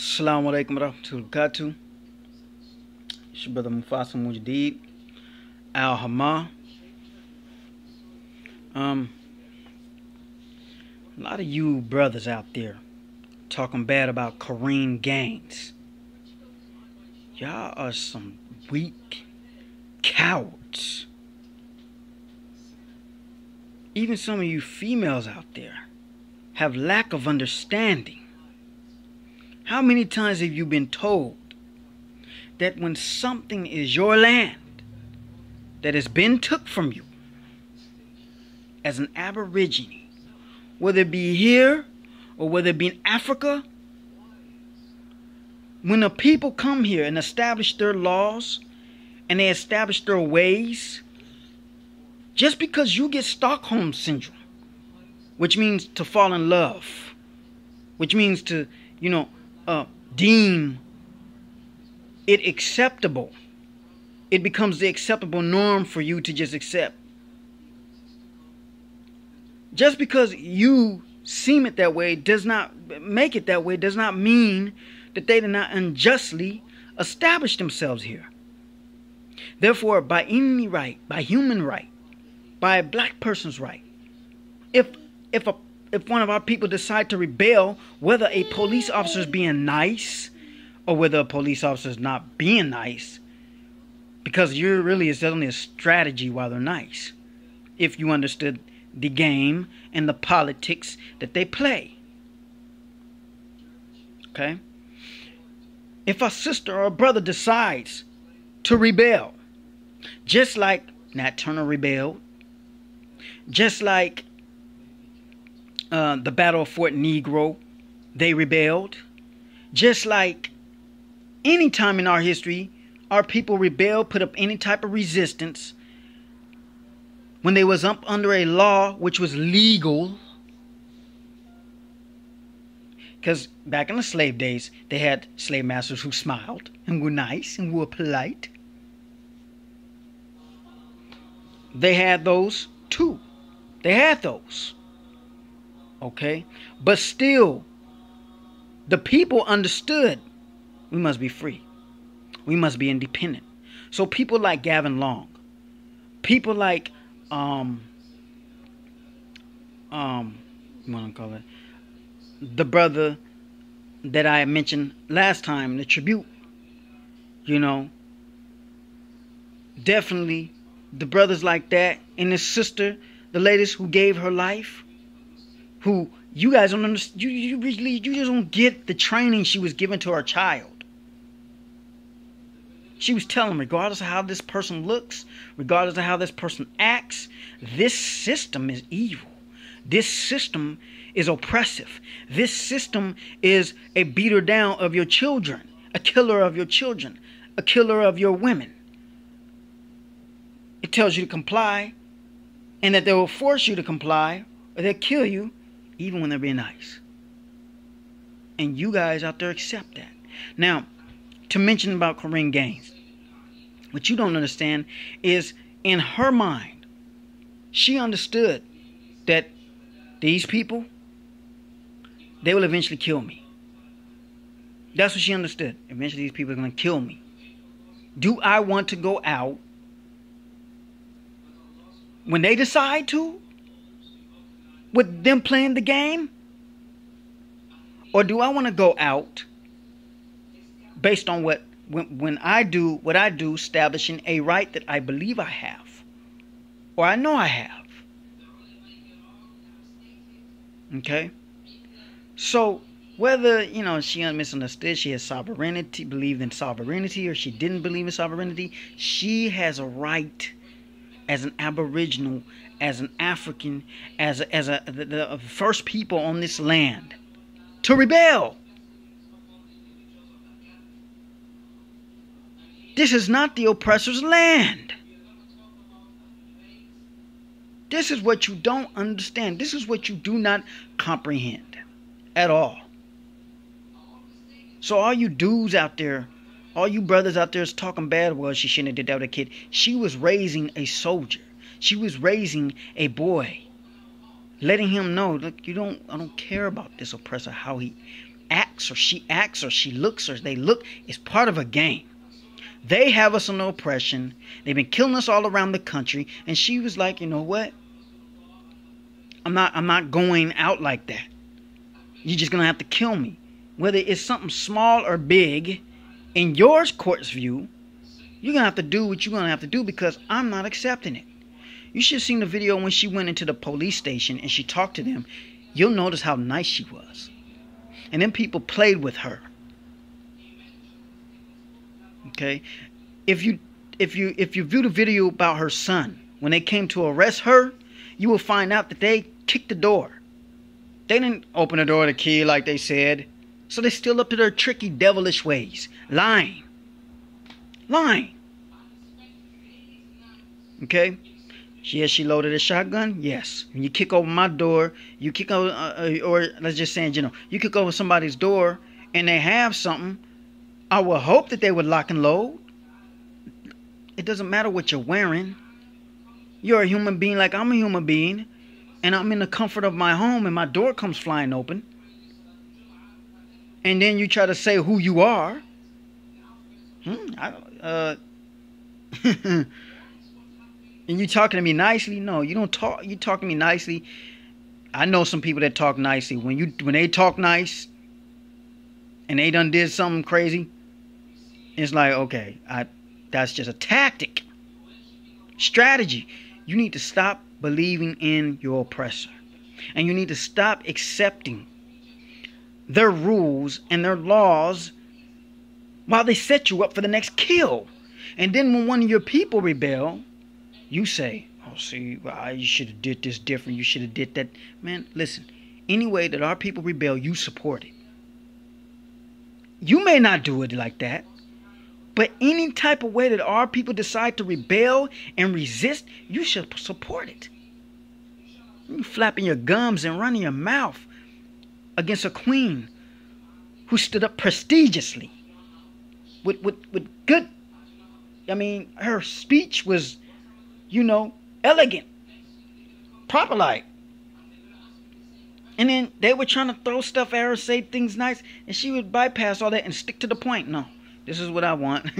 Assalamu alaikum warahmatullahi wabarakatuh. It's your brother Mufasa Mujadeed Al Hama. A lot of you brothers out there talking bad about Koriyyn gangs. Y'all are some weak cowards. Even some of you females out there have lack of understanding. How many times have you been told that when something is your land that has been took from you as an aborigine, whether it be here or whether it be in Africa, when the people come here and establish their laws and they establish their ways, just because you get Stockholm Syndrome, which means to fall in love, which means to, deem it acceptable, it becomes the acceptable norm for you to just accept. Just because you seem it that way does not make it that way, does not mean that they did not unjustly establish themselves here. Therefore, by any right, by human right, by a black person's right, if one of our people decide to rebel, whether a police officer is being nice or whether a police officer is not being nice, because you're really is only a strategy while they're nice, if you understood the game and the politics that they play. Okay? If a sister or a brother decides to rebel, just like Nat Turner rebelled, just like the Battle of Fort Negro, they rebelled. Just like any time in our history, our people rebelled, put up any type of resistance when they was up under a law which was legal. Because back in the slave days, they had slave masters who smiled and were nice and were polite. They had those too. They had those. Okay? But still, the people understood we must be free. We must be independent. So people like Gavin Long, people like you want to call it the brother that I mentioned last time, the tribute, definitely the brothers like that, and his sister, the ladies who gave her life, who you guys don't understand, you just don't get the training she was given to her child. She was telling them, regardless of how this person looks, regardless of how this person acts, this system is evil. This system is oppressive. This system is a beater down of your children, a killer of your children, a killer of your women. It tells you to comply, and that they will force you to comply, or they'll kill you, even when they're being nice. And you guys out there accept that. Now, to mention about Koriyyn gangs, what you don't understand is, in her mind, she understood that these people, they will eventually kill me. That's what she understood. Eventually these people are going to kill me. Do I want to go out when they decide to, with them playing the game? Or do I want to go out based on when I do what I do, establishing a right that I believe I have, or I know I have? Okay? So, whether, she misunderstood, she has sovereignty, believed in sovereignty, or she didn't believe in sovereignty, she has a right as an Aboriginal, as an African, as the first people on this land to rebel. This is not the oppressor's land. This is what you don't understand. This is what you do not comprehend at all. So all you dudes out there, all you brothers out there is talking bad. Well, she shouldn't have did that with a kid. She was raising a soldier. She was raising a boy. Letting him know, look, I don't care about this oppressor, how he acts acts or she looks or they look is part of a game. They have us under oppression. They've been killing us all around the country. And she was like, you know what? I'm not going out like that. You're just going to have to kill me. Whether it's something small or big, in your court's view, you're going to have to do what you're going to have to do because I'm not accepting it. You should have seen the video when she went into the police station and she talked to them. You'll notice how nice she was. And then people played with her. Okay? If you view the video about her son, when they came to arrest her, you will find out that they kicked the door. They didn't open the door to the kid like they said. So they're still up to their tricky, devilish ways. Lying. Okay? Yes, she loaded a shotgun. Yes. When you kick over my door, you kick over, or let's just say, you kick over somebody's door and they have something, I would hope that they would lock and load. It doesn't matter what you're wearing. You're a human being like I'm a human being, and I'm in the comfort of my home and my door comes flying open. And then you try to say who you are. And you talking to me nicely? No, you don't talk. You talking to me nicely. I know some people that talk nicely. When they talk nice, and they done did something crazy, it's like, okay, that's just a tactic, strategy. You need to stop believing in your oppressor, and you need to stop accepting their rules and their laws while they set you up for the next kill. And then when one of your people rebel, you say, oh, see, you should have did this different. You should have did that. Man, listen, any way that our people rebel, you support it. You may not do it like that, but any type of way that our people decide to rebel and resist, you should support it. You flapping your gums and running your mouth against a queen who stood up prestigiously with good. I mean, her speech was, elegant, proper like. And then they were trying to throw stuff at her, say things nice, and she would bypass all that and stick to the point. No, this is what I want.